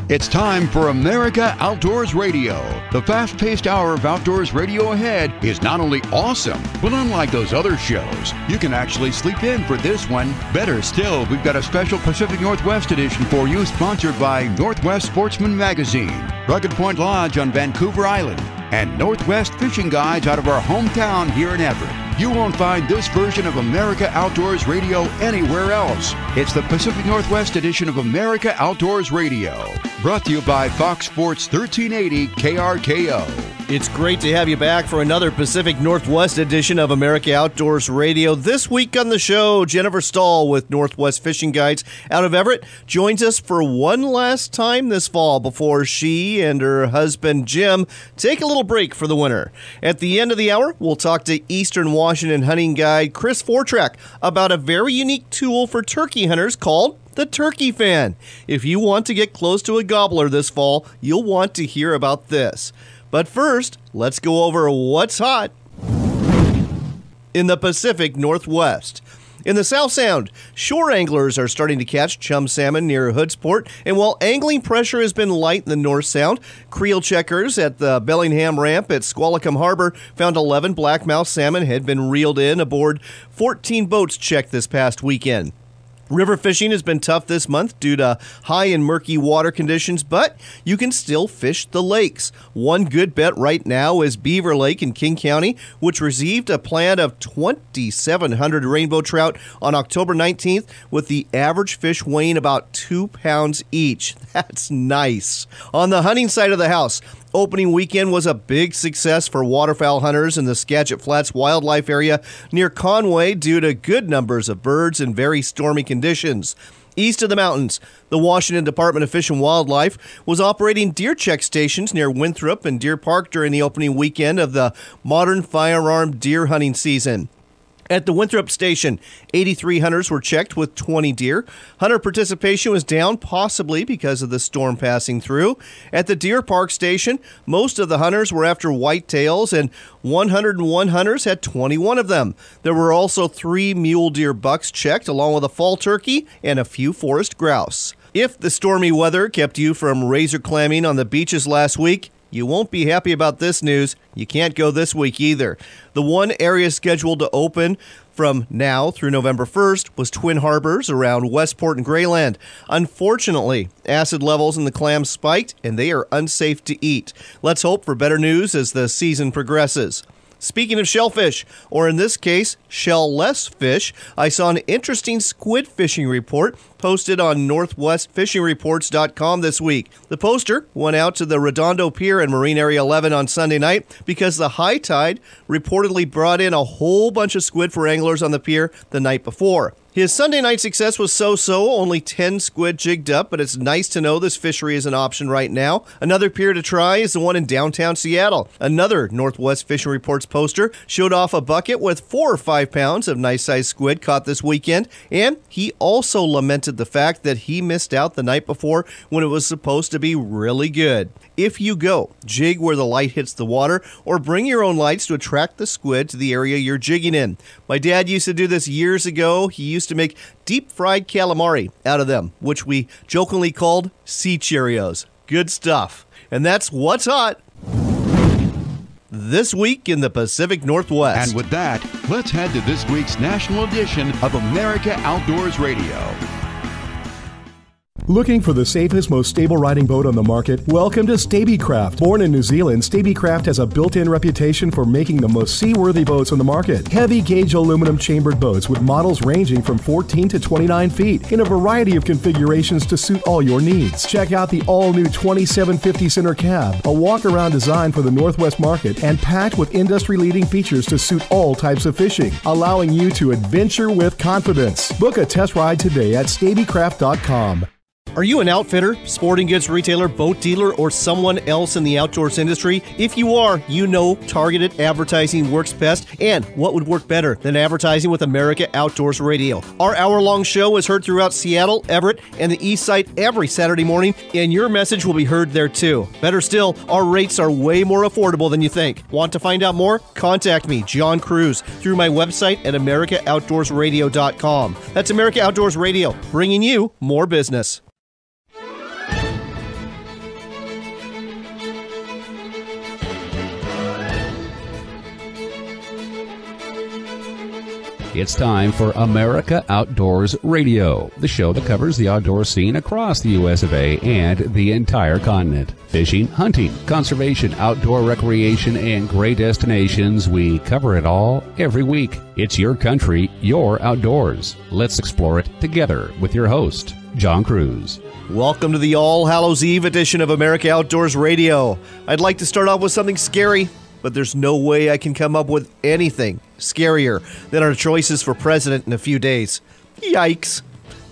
It's time for America Outdoors Radio. The fast-paced hour of outdoors radio ahead is not only awesome, but unlike those other shows, you can actually sleep in for this one. Better still, we've got a special Pacific Northwest edition for you, sponsored by Northwest Sportsman Magazine, Rugged Point Lodge on Vancouver Island, and Northwest Fishing Guides out of our hometown here in Everett. You won't find this version of America Outdoors Radio anywhere else. It's the Pacific Northwest edition of America Outdoors Radio. Brought to you by Fox Sports 1380 KRKO. It's great to have you back for another Pacific Northwest edition of America Outdoors Radio. This week on the show, Jennifer Stahl with Northwest Fishing Guides out of Everett joins us for one last time this fall before she and her husband Jim take a little break for the winter. At the end of the hour, we'll talk to Eastern Washington hunting guide Chris Fortrak about a very unique tool for turkey hunters called the Turkey Fan. If you want to get close to a gobbler this fall, you'll want to hear about this. But first, let's go over what's hot in the Pacific Northwest. In the South Sound, shore anglers are starting to catch chum salmon near Hoodsport, and while angling pressure has been light in the North Sound, creel checkers at the Bellingham Ramp at Squalicum Harbor found 11 blackmouth salmon had been reeled in aboard 14 boats checked this past weekend. River fishing has been tough this month due to high and murky water conditions, but you can still fish the lakes. One good bet right now is Beaver Lake in King County, which received a plant of 2,700 rainbow trout on October 19th, with the average fish weighing about 2 pounds each. That's nice. On the hunting side of the house, opening weekend was a big success for waterfowl hunters in the Skagit Flats wildlife area near Conway due to good numbers of birds and very stormy conditions. East of the mountains, the Washington Department of Fish and Wildlife was operating deer check stations near Winthrop and Deer Park during the opening weekend of the modern firearm deer hunting season. At the Winthrop Station, 83 hunters were checked with 20 deer. Hunter participation was down, possibly because of the storm passing through. At the Deer Park Station, most of the hunters were after whitetails, and 101 hunters had 21 of them. There were also 3 mule deer bucks checked, along with a fall turkey and a few forest grouse. If the stormy weather kept you from razor clamming on the beaches last week, you won't be happy about this news. You can't go this week either. The one area scheduled to open from now through November 1st was Twin Harbors around Westport and Grayland. Unfortunately, acid levels in the clams spiked and they are unsafe to eat. Let's hope for better news as the season progresses. Speaking of shellfish, or in this case, shell-less fish, I saw an interesting squid fishing report posted on NorthwestFishingReports.com this week. The poster went out to the Redondo Pier in Marine Area 11 on Sunday night because the high tide reportedly brought in a whole bunch of squid for anglers on the pier the night before. His Sunday night success was so-so, only 10 squid jigged up, but it's nice to know this fishery is an option right now. Another pier to try is the one in downtown Seattle. Another Northwest Fishing Reports poster showed off a bucket with 4 or 5 pounds of nice-sized squid caught this weekend, and he also lamented the fact that he missed out the night before when it was supposed to be really good. If you go, jig where the light hits the water, or bring your own lights to attract the squid to the area you're jigging in. My dad used to do this years ago. He used to make deep-fried calamari out of them, which we jokingly called sea Cheerios. Good stuff. And that's what's hot this week in the Pacific Northwest. And with that, let's head to this week's national edition of America Outdoors Radio. Looking for the safest, most stable riding boat on the market? Welcome to Stabicraft. Born in New Zealand, Stabicraft has a built-in reputation for making the most seaworthy boats on the market. Heavy-gauge aluminum chambered boats with models ranging from 14 to 29 feet in a variety of configurations to suit all your needs. Check out the all-new 2750 center cab, a walk-around design for the Northwest market and packed with industry-leading features to suit all types of fishing, allowing you to adventure with confidence. Book a test ride today at Stabicraft.com. Are you an outfitter, sporting goods retailer, boat dealer, or someone else in the outdoors industry? If you are, you know targeted advertising works best, and what would work better than advertising with America Outdoors Radio? Our hour-long show is heard throughout Seattle, Everett, and the East Side every Saturday morning, and your message will be heard there too. Better still, our rates are way more affordable than you think. Want to find out more? Contact me, John Cruz, through my website at AmericaOutdoorsRadio.com. That's America Outdoors Radio, bringing you more business. It's time for America Outdoors Radio, the show that covers the outdoor scene across the U.S. of A. and the entire continent. Fishing, hunting, conservation, outdoor recreation, and great destinations. We cover it all every week. It's your country, your outdoors. Let's explore it together with your host, John Cruz. Welcome to the All Hallows Eve edition of America Outdoors Radio. I'd like to start off with something scary, but there's no way I can come up with anything scarier than our choices for president in a few days. Yikes.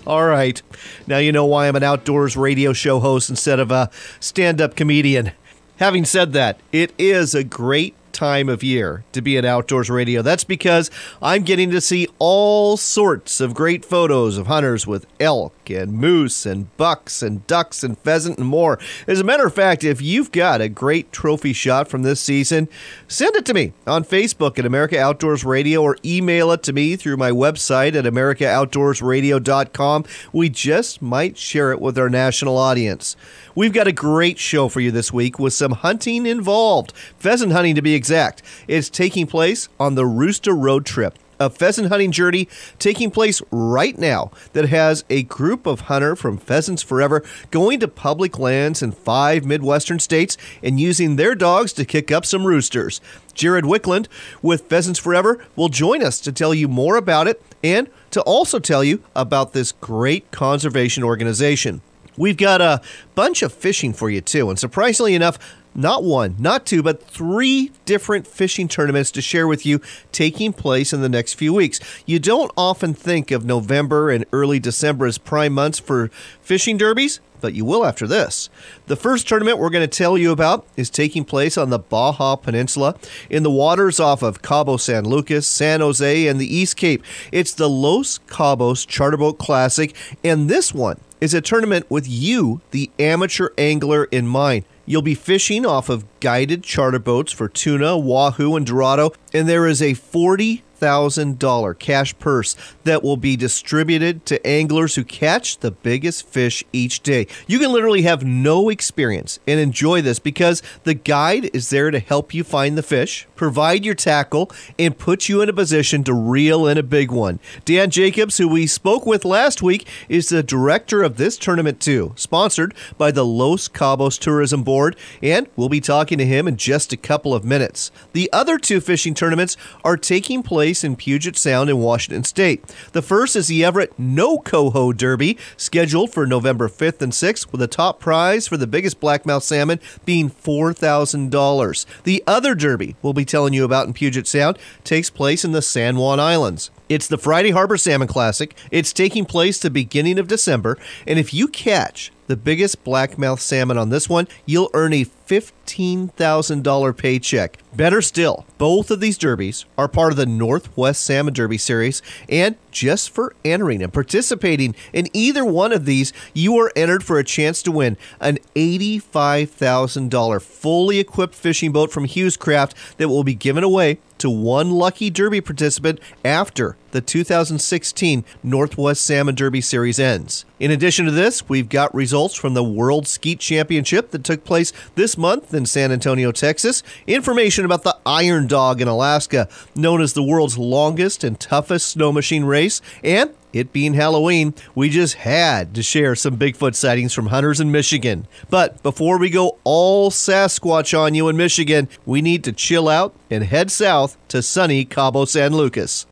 All right. Now you know why I'm an outdoors radio show host instead of a stand-up comedian. Having said that, it is a great time of year to be at Outdoors Radio. That's because I'm getting to see all sorts of great photos of hunters with elk and moose and bucks and ducks and pheasant and more. As a matter of fact, if you've got a great trophy shot from this season, send it to me on Facebook at America Outdoors Radio or email it to me through my website at AmericaOutdoorsRadio.com. We just might share it with our national audience. We've got a great show for you this week with some hunting involved. Pheasant hunting to be exact. It's taking place on the Rooster Road Trip, a pheasant hunting journey taking place right now that has a group of hunters from Pheasants Forever going to public lands in 5 Midwestern states and using their dogs to kick up some roosters. Jared Wickland with Pheasants Forever will join us to tell you more about it and to also tell you about this great conservation organization. We've got a bunch of fishing for you, too, and surprisingly enough, not one, not two, but 3 different fishing tournaments to share with you taking place in the next few weeks. You don't often think of November and early December as prime months for fishing derbies, but you will after this. The first tournament we're going to tell you about is taking place on the Baja Peninsula in the waters off of Cabo San Lucas, San Jose, and the East Cape. It's the Los Cabos Charterboat Classic, and this one is a tournament with you, the amateur angler, in mind. You'll be fishing off of guided charter boats for tuna, wahoo, and dorado, and there is a $40,000 cash purse that will be distributed to anglers who catch the biggest fish each day. You can literally have no experience and enjoy this because the guide is there to help you find the fish, provide your tackle, and put you in a position to reel in a big one. Dan Jacobs, who we spoke with last week, is the director of this tournament too, sponsored by the Los Cabos Tourism Board, and we'll be talking to him in just a couple of minutes. The other 2 fishing tournaments are taking place in Puget Sound in Washington State. The first is the Everett No Coho Derby, scheduled for November 5th and 6th, with a top prize for the biggest blackmouth salmon being $4,000. The other derby we'll be telling you about in Puget Sound takes place in the San Juan Islands. It's the Friday Harbor Salmon Classic. It's taking place the beginning of December, and if you catch the biggest blackmouth salmon on this one, you'll earn a $15,000 paycheck. Better still, both of these derbies are part of the Northwest Salmon Derby Series, and just for entering and participating in either one of these, you are entered for a chance to win an $85,000 fully equipped fishing boat from Hughes Craft that will be given away to one lucky derby participant after the 2016 Northwest Salmon Derby Series ends. In addition to this, we've got results from the World Skeet Championship that took place this month in San Antonio, Texas, information about the Iron Dog in Alaska, known as the world's longest and toughest snow machine race, and it being Halloween, we just had to share some Bigfoot sightings from hunters in Michigan. But before we go all Sasquatch on you in Michigan, we need to chill out and head south to sunny Cabo San Lucas.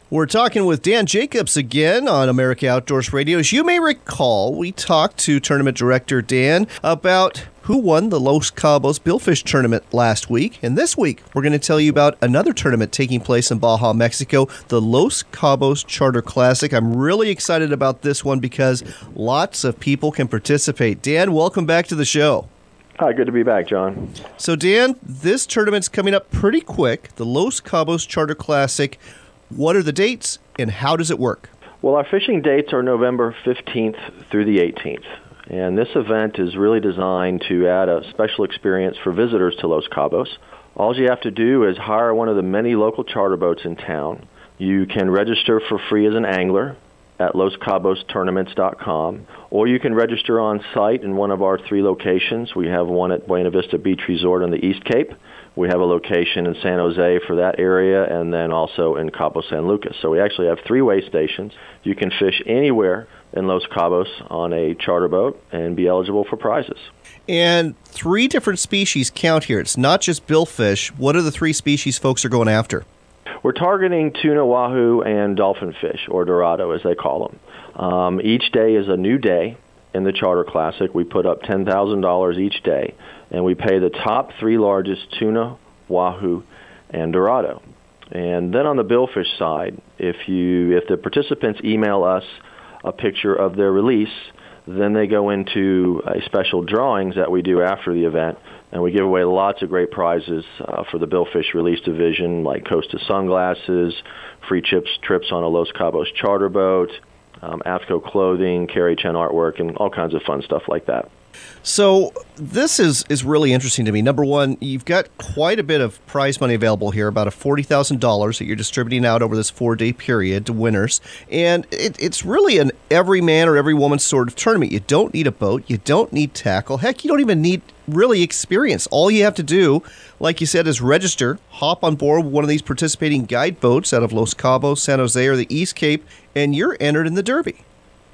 We're talking with Dan Jacobs again on America Outdoors Radio. As you may recall, we talked to tournament director Dan about who won the Los Cabos Billfish Tournament last week. And this week, we're going to tell you about another tournament taking place in Baja, Mexico, the Los Cabos Charter Classic. I'm really excited about this one because lots of people can participate. Dan, welcome back to the show. Hi, good to be back, John. So, Dan, this tournament's coming up pretty quick, the Los Cabos Charter Classic. What are the dates, and how does it work? Well, our fishing dates are November 15th through the 18th, and this event is really designed to add a special experience for visitors to Los Cabos. All you have to do is hire one of the many local charter boats in town. You can register for free as an angler at LosCabosTournaments.com, or you can register on site in one of our 3 locations. We have one at Buena Vista Beach Resort on the East Cape. We have a location in San Jose for that area, and then also in Cabo San Lucas. So we actually have 3 weigh stations. You can fish anywhere in Los Cabos on a charter boat and be eligible for prizes. And 3 different species count here. It's not just billfish. What are the 3 species folks are going after? We're targeting tuna, wahoo, and dolphin fish, or dorado as they call them. Each day is a new day in the Charter Classic. We put up $10,000 each day, and we pay the top 3 largest tuna, wahoo, and dorado. And then on the billfish side, if the participants email us a picture of their release, then they go into a special drawings that we do after the event, and we give away lots of great prizes for the billfish release division, like Costa sunglasses, free trips on a Los Cabos charter boat, AFCO clothing, Carrie Chen artwork, and all kinds of fun stuff like that. So this is really interesting to me. Number one, you've got quite a bit of prize money available here, about $40,000 that you're distributing out over this 4-day period to winners. And it's really an every man or every woman sort of tournament. You don't need a boat. You don't need tackle. Heck, you don't even need really experience. All you have to do, like you said, is register, hop on board one of these participating guide boats out of Los Cabos, San Jose, or the East Cape, and you're entered in the Derby.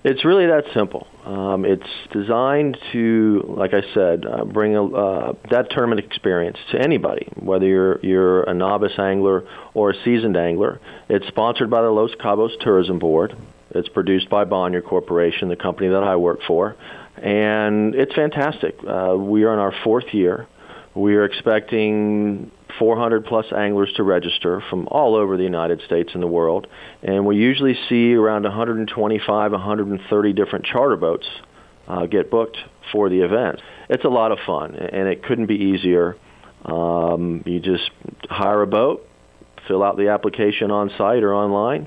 It's really that simple. It's designed to, like I said, bring that tournament experience to anybody, whether you're a novice angler or a seasoned angler. It's sponsored by the Los Cabos Tourism Board. It's produced by Bonnier Corporation, the company that I work for, and it's fantastic. We are in our 4th year. We are expecting 400-plus anglers to register from all over the United States and the world, and we usually see around 125, 130 different charter boats get booked for the event. It's a lot of fun, and it couldn't be easier. You just hire a boat, fill out the application on site or online,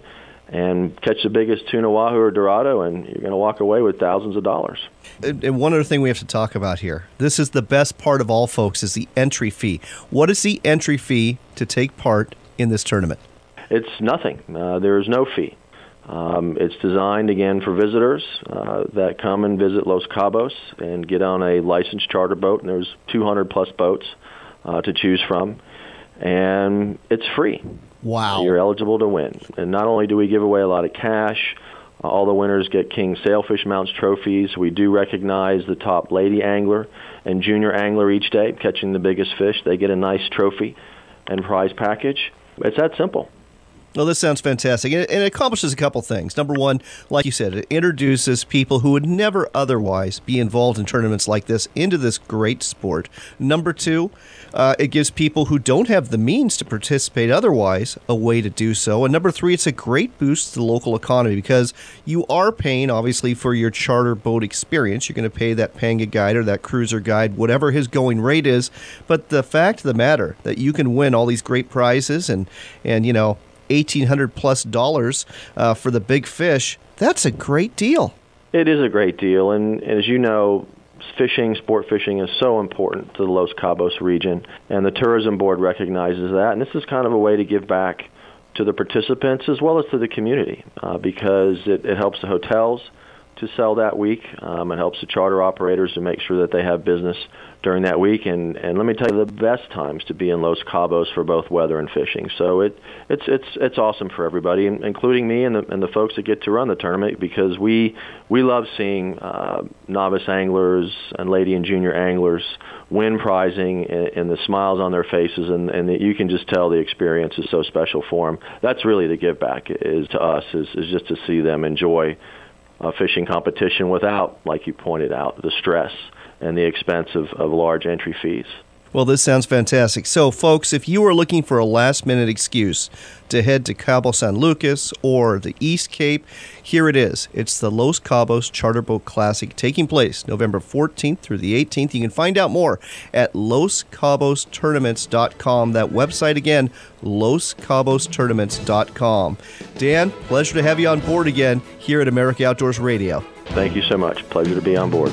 and catch the biggest tuna, wahoo, or dorado, and you're going to walk away with thousands of dollars. And one other thing we have to talk about here. This is the best part of all, folks, is the entry fee. What is the entry fee to take part in this tournament? It's nothing. There is no fee. It's designed, again, for visitors that come and visit Los Cabos and get on a licensed charter boat, and there's 200-plus boats to choose from, and it's free. Wow. You're eligible to win. And not only do we give away a lot of cash, all the winners get King Sailfish Mounts trophies. We do recognize the top lady angler and junior angler each day, catching the biggest fish. They get a nice trophy and prize package. It's that simple. Well, this sounds fantastic, and it accomplishes a couple things. Number one, like you said, it introduces people who would never otherwise be involved in tournaments like this into this great sport. Number two, it gives people who don't have the means to participate otherwise a way to do so. And number three, it's a great boost to the local economy because you are paying, obviously, for your charter boat experience. You're going to pay that Panga guide or that cruiser guide, whatever his going rate is. But the fact of the matter that you can win all these great prizes and you know, $1,800+ for the big fish, that's a great deal. It is a great deal, and as you know, sport fishing is so important to the Los Cabos region, and the Tourism Board recognizes that, and this is kind of a way to give back to the participants as well as to the community because it helps the hotels to sell that week. It helps the charter operators to make sure that they have business during that week. And let me tell you, the best times to be in Los Cabos for both weather and fishing. So it's awesome for everybody, including me and the folks that get to run the tournament, because we love seeing novice anglers and lady and junior anglers win prizing and the smiles on their faces, and you can just tell the experience is so special for them. That's really the give back is to us is just to see them enjoy a fishing competition without, like you pointed out, the stress and the expense of large entry fees. Well, this sounds fantastic. So, folks, if you are looking for a last-minute excuse to head to Cabo San Lucas or the East Cape, here it is. It's the Los Cabos Charter Boat Classic taking place November 14th through the 18th. You can find out more at LosCabosTournaments.com. That website again, LosCabosTournaments.com. Dan, pleasure to have you on board again here at America Outdoors Radio. Thank you so much. Pleasure to be on board.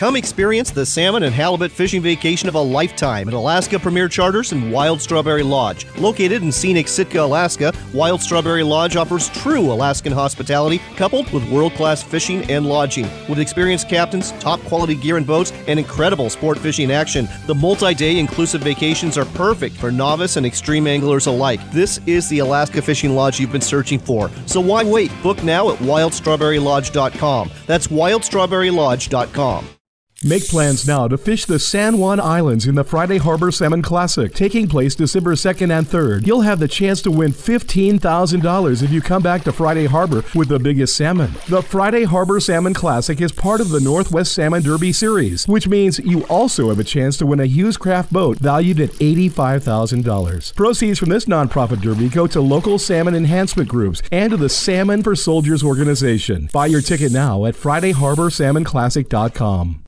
Come experience the salmon and halibut fishing vacation of a lifetime at Alaska Premier Charters and Wild Strawberry Lodge. Located in scenic Sitka, Alaska, Wild Strawberry Lodge offers true Alaskan hospitality coupled with world-class fishing and lodging. With experienced captains, top-quality gear and boats, and incredible sport fishing action, the multi-day inclusive vacations are perfect for novice and extreme anglers alike. This is the Alaska Fishing Lodge you've been searching for. So why wait? Book now at wildstrawberrylodge.com. That's wildstrawberrylodge.com. Make plans now to fish the San Juan Islands in the Friday Harbor Salmon Classic, taking place December 2nd and 3rd. You'll have the chance to win $15,000 if you come back to Friday Harbor with the biggest salmon. The Friday Harbor Salmon Classic is part of the Northwest Salmon Derby Series, which means you also have a chance to win a Hughes Craft boat valued at $85,000. Proceeds from this nonprofit derby go to local salmon enhancement groups and to the Salmon for Soldiers organization. Buy your ticket now at FridayHarborSalmonClassic.com.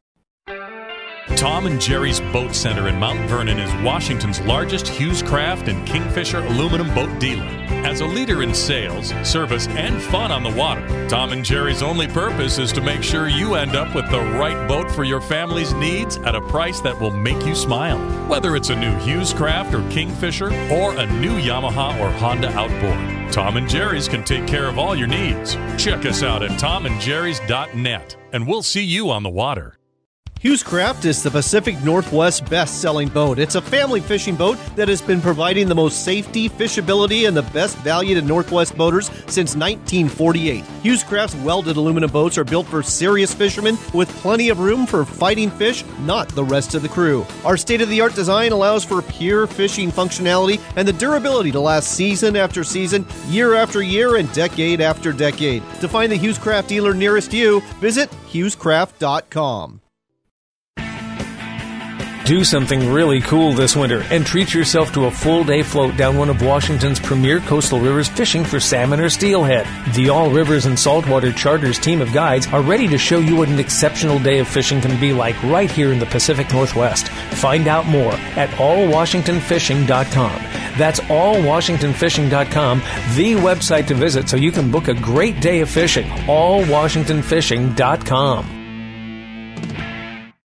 Tom and Jerry's Boat Center in Mount Vernon is Washington's largest Hughes Craft and Kingfisher aluminum boat dealer. As a leader in sales, service, and fun on the water, Tom and Jerry's only purpose is to make sure you end up with the right boat for your family's needs at a price that will make you smile. Whether it's a new Hughes Craft or Kingfisher or a new Yamaha or Honda outboard, Tom and Jerry's can take care of all your needs. Check us out at tomandjerrys.net and we'll see you on the water. Hughes Craft is the Pacific Northwest best-selling boat. It's a family fishing boat that has been providing the most safety, fishability, and the best value to Northwest boaters since 1948. Hughes Craft's welded aluminum boats are built for serious fishermen with plenty of room for fighting fish, not the rest of the crew. Our state-of-the-art design allows for pure fishing functionality and the durability to last season after season, year after year, and decade after decade. To find the Hughes Craft dealer nearest you, visit HughesCraft.com. Do something really cool this winter and treat yourself to a full-day float down one of Washington's premier coastal rivers fishing for salmon or steelhead. The All Rivers and Saltwater Charters team of guides are ready to show you what an exceptional day of fishing can be like right here in the Pacific Northwest. Find out more at allwashingtonfishing.com. That's allwashingtonfishing.com, the website to visit so you can book a great day of fishing. allwashingtonfishing.com.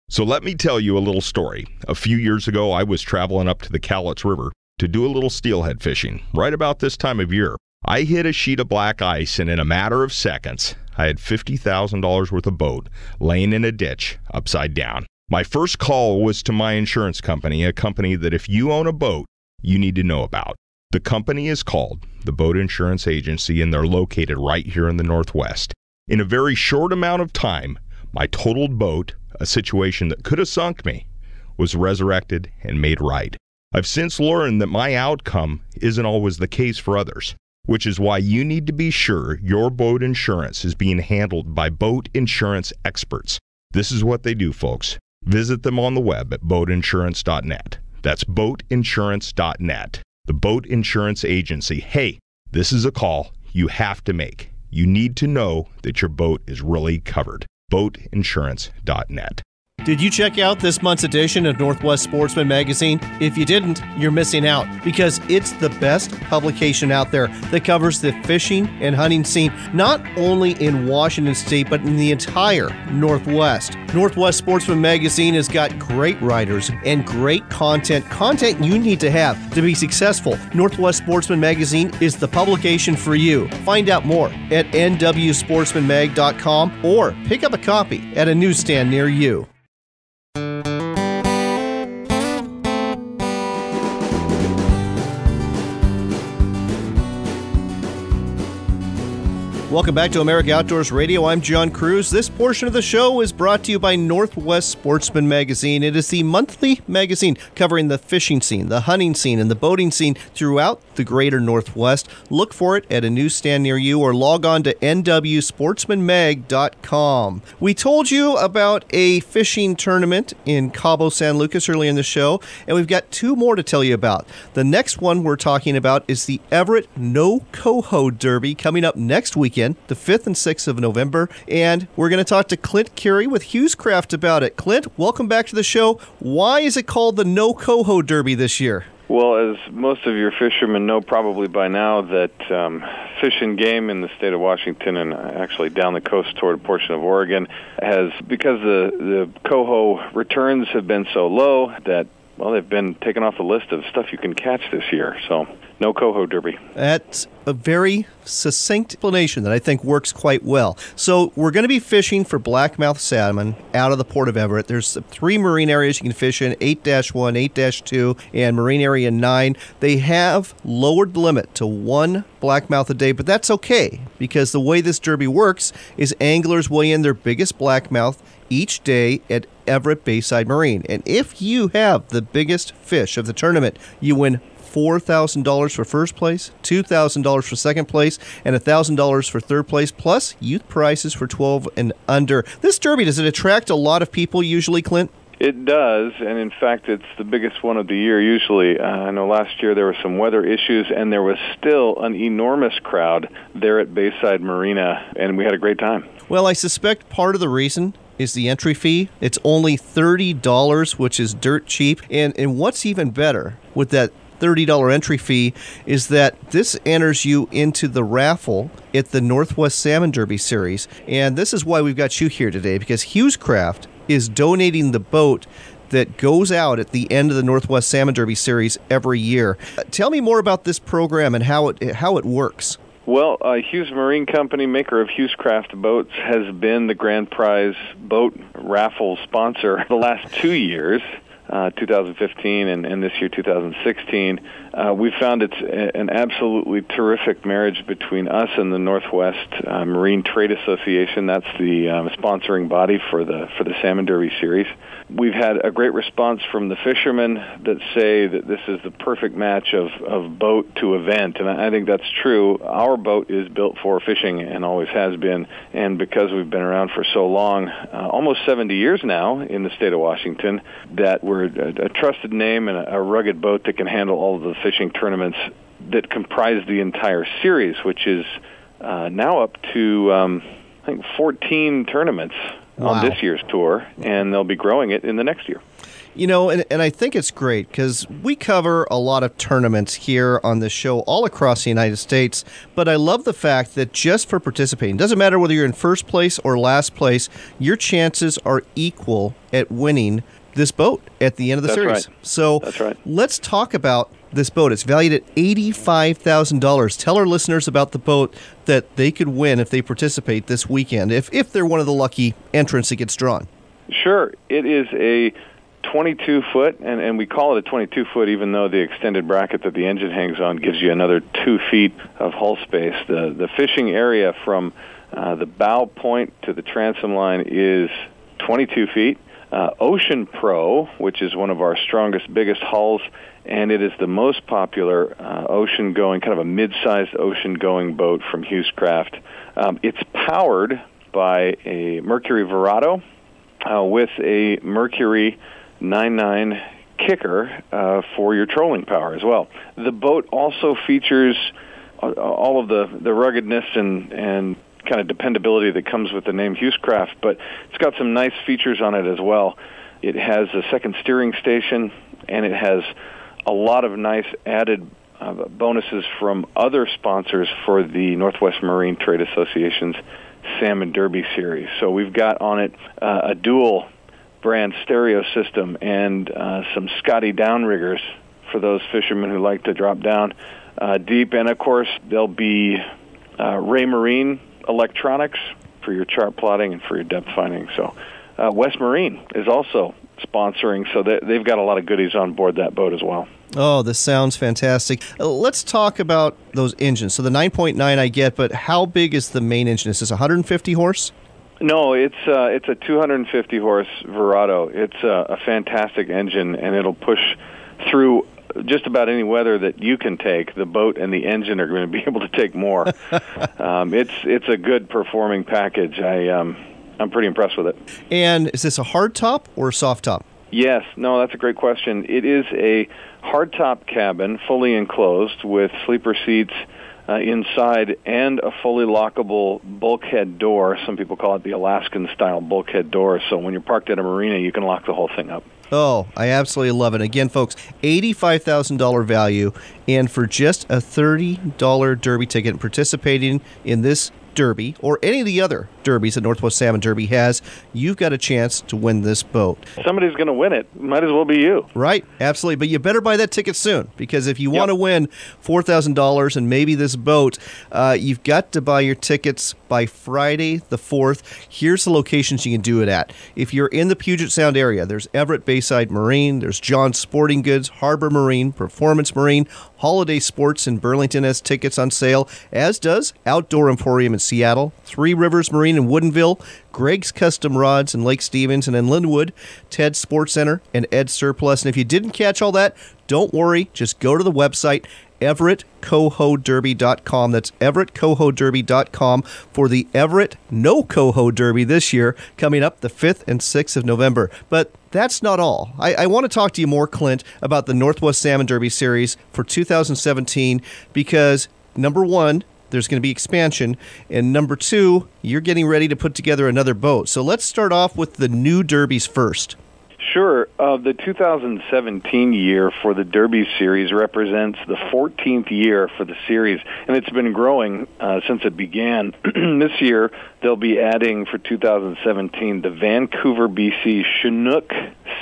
So let me tell you a little story. A few years ago, I was traveling up to the Cowlitz River to do a little steelhead fishing. Right about this time of year, I hit a sheet of black ice, and in a matter of seconds, I had $50,000 worth of boat laying in a ditch upside down. My first call was to my insurance company, a company that if you own a boat, you need to know about. The company is called the Boat Insurance Agency, and they're located right here in the Northwest. In a very short amount of time, my totaled boat, a situation that could have sunk me, was resurrected and made right. I've since learned that my outcome isn't always the case for others, which is why you need to be sure your boat insurance is being handled by boat insurance experts. This is what they do, folks. Visit them on the web at boatinsurance.net. That's boatinsurance.net. The Boat Insurance Agency. Hey, this is a call you have to make. You need to know that your boat is really covered. boatinsurance.net. Did you check out this month's edition of Northwest Sportsman Magazine? If you didn't, you're missing out because it's the best publication out there that covers the fishing and hunting scene, not only in Washington State, but in the entire Northwest. Northwest Sportsman Magazine has got great writers and great content you need to have to be successful. Northwest Sportsman Magazine is the publication for you. Find out more at nwsportsmanmag.com or pick up a copy at a newsstand near you. Welcome back to America Outdoors Radio. I'm John Cruz. This portion of the show is brought to you by Northwest Sportsman Magazine. It is the monthly magazine covering the fishing scene, the hunting scene, and the boating scene throughout the greater Northwest. Look for it at a newsstand near you or log on to nwsportsmanmag.com. We told you about a fishing tournament in Cabo San Lucas earlier in the show, and we've got two more to tell you about. The next one we're talking about is the Everett No Coho Derby coming up next weekend, the 5th and 6th of November, and we're going to talk to Clint Carey with Hughes Craft about it. Clint, welcome back to the show. Why is it called the No Coho Derby this year? Well, as most of your fishermen know probably by now, that Fish and Game in the state of Washington and actually down the coast toward a portion of Oregon has, because the coho returns have been so low that, well, they've been taken off the list of stuff you can catch this year. So no coho derby. That's a very succinct explanation that I think works quite well. So we're going to be fishing for blackmouth salmon out of the Port of Everett. There's 3 marine areas you can fish in, 8-1, 8-2, and Marine Area 9. They have lowered the limit to 1 blackmouth a day, but that's okay because the way this derby works is anglers weigh in their biggest blackmouth each day at Everett Bayside Marine. And if you have the biggest fish of the tournament, you win $4,000 for first place, $2,000 for second place, and $1,000 for third place, plus youth prizes for 12 and under. This derby, does it attract a lot of people usually, Clint? It does, and in fact, it's the biggest one of the year usually. I know last year there were some weather issues, and there was still an enormous crowd there at Bayside Marina, and we had a great time. Well, I suspect part of the reason is the entry fee. It's only $30, which is dirt cheap. And what's even better with that $30 entry fee is that this enters you into the raffle at the Northwest Salmon Derby Series. And this is why we've got you here today, because Hughes Craft is donating the boat that goes out at the end of the Northwest Salmon Derby Series every year. Tell me more about this program and how it works. Well, Hughes Marine Company, maker of Hughes Craft boats, has been the grand prize boat raffle sponsor the last 2 years. 2015 and this year 2016. We found it's an absolutely terrific marriage between us and the Northwest Marine Trade Association. That's the sponsoring body for the Salmon Derby Series. We've had a great response from the fishermen that say that this is the perfect match of boat to event, and I think that's true. Our boat is built for fishing and always has been, and because we've been around for so long, almost 70 years now in the state of Washington, that we're a trusted name and a rugged boat that can handle all of the fishing tournaments that comprise the entire series, which is now up to, I think, 14 tournaments on this year's tour, and they'll be growing it in the next year. You know, and I think it's great because we cover a lot of tournaments here on this show all across the United States, but I love the fact that just for participating, doesn't matter whether you're in first place or last place, your chances are equal at winning this boat at the end of the series. Right. So that's right. Let's talk about this boat. It's valued at $85,000. Tell our listeners about the boat that they could win if they participate this weekend, if they're one of the lucky entrants that gets drawn. Sure. It is a 22-foot, and we call it a 22-foot even though the extended bracket that the engine hangs on gives you another 2 feet of hull space. The fishing area from the bow point to the transom line is 22 feet. Ocean Pro, which is one of our strongest, biggest hulls, and it is the most popular ocean-going, kind of a mid-sized ocean-going boat from Hughes Craft. It's powered by a Mercury Verado with a Mercury 9.9 kicker for your trolling power as well. The boat also features all of the ruggedness and kind of dependability that comes with the name Hughes Craft, but it's got some nice features on it as well. It has a second steering station, and it has a lot of nice added bonuses from other sponsors for the Northwest Marine Trade Association's Salmon Derby Series. So we've got on it a dual brand stereo system and some Scotty downriggers for those fishermen who like to drop down deep. And, of course, there'll be Ray Marine electronics for your chart plotting and for your depth finding. So West Marine is also sponsoring, so they've got a lot of goodies on board that boat as well. Oh, this sounds fantastic. Let's talk about those engines. So the 9.9 I get, but how big is the main engine? Is this 150 horse? No, it's a 250 horse Verado. It's a fantastic engine, and it'll push through just about any weather that you can take. The boat and the engine are going to be able to take more. It's a good performing package. I'm pretty impressed with it. And is this a hard top or a soft top? Yes. No, that's a great question. It is a hardtop cabin, fully enclosed, with sleeper seats inside and a fully lockable bulkhead door. Some people call it the Alaskan-style bulkhead door. So when you're parked at a marina, you can lock the whole thing up. Oh, I absolutely love it. Again, folks, $85,000 value, and for just a $30 Derby ticket, participating in this Derby or any of the other derbies that Northwest Salmon Derby has, you've got a chance to win this boat. Somebody's going to win it. Might as well be you. Right, absolutely. But you better buy that ticket soon, because if you want to win $4,000 and maybe this boat, you've got to buy your tickets by Friday the 4th. Here's the locations you can do it at. If you're in the Puget Sound area, there's Everett Bayside Marine, there's John's Sporting Goods, Harbor Marine, Performance Marine, Holiday Sports in Burlington has tickets on sale, as does Outdoor Emporium in Seattle, Three Rivers Marine in Woodinville, Greg's Custom Rods in Lake Stevens and in Linwood, Ted's Sports Center, and Ed Surplus. And if you didn't catch all that, don't worry. Just go to the website, EverettCohoDerby.com. That's EverettCohoDerby.com for the Everett No Coho Derby this year, coming up the 5th and 6th of November. But that's not all. I want to talk to you more, Clint, about the Northwest Salmon Derby Series for 2017, because, number one, there's going to be expansion, and number two, you're getting ready to put together another boat. So let's start off with the new derbies first. Sure. The 2017 year for the Derby Series represents the 14th year for the series, and it's been growing since it began. This year, they'll be adding for 2017 the Vancouver, BC Chinook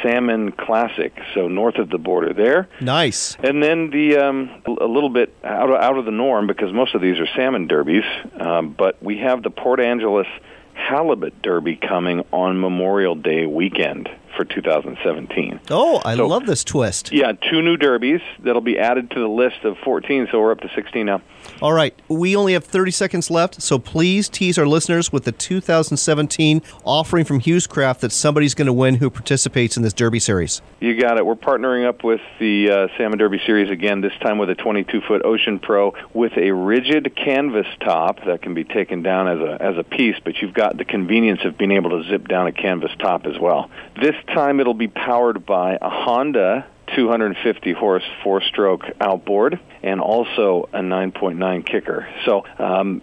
Salmon Classic, so north of the border there. Nice. And then the a little bit out of the norm, because most of these are salmon derbies, but we have the Port Angeles Halibut Derby coming on Memorial Day weekend for 2017. Oh, I love this twist. Yeah, 2 new derbies that'll be added to the list of 14, so we're up to 16 now. All right, we only have 30 seconds left, so please tease our listeners with the 2017 offering from Hughes Craft that somebody's going to win who participates in this Derby Series. You got it. We're partnering up with the Salmon Derby Series again, this time with a 22-foot Ocean Pro with a rigid canvas top that can be taken down as a piece, but you've got the convenience of being able to zip down a canvas top as well. This time it'll be powered by a Honda 250-horse 4-stroke outboard and also a 9.9 kicker. So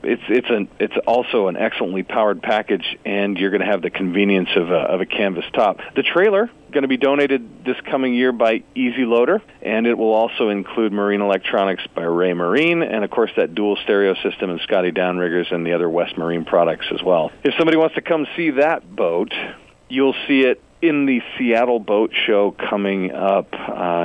it's also an excellently powered package, and you're going to have the convenience of a canvas top. The trailer going to be donated this coming year by Easy Loader, and it will also include marine electronics by Ray Marine, and of course that dual stereo system and Scotty Downriggers and the other West Marine products as well. If somebody wants to come see that boat, you'll see it in the Seattle Boat Show coming up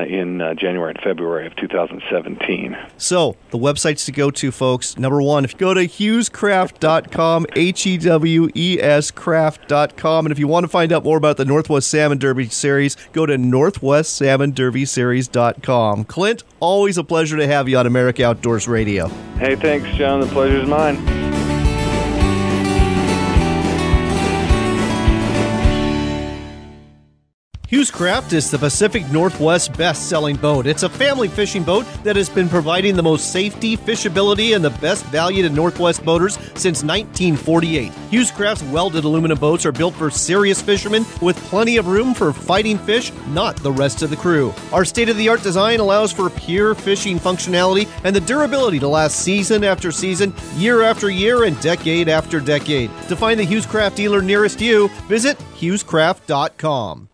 in January and February of 2017. So, the websites to go to, folks. Number one, if you go to HughesCraft.com, H-E-W-E-S craft.com. And if you want to find out more about the Northwest Salmon Derby Series, go to NorthwestSalmonDerbySeries.com. Clint, always a pleasure to have you on America Outdoors Radio. Hey, thanks, John. The pleasure's mine. Hughes Craft is the Pacific Northwest best-selling boat. It's a family fishing boat that has been providing the most safety, fishability, and the best value to Northwest boaters since 1948. Hughes Craft's welded aluminum boats are built for serious fishermen with plenty of room for fighting fish, not the rest of the crew. Our state-of-the-art design allows for pure fishing functionality and the durability to last season after season, year after year, and decade after decade. To find the Hughes Craft dealer nearest you, visit HughesCraft.com.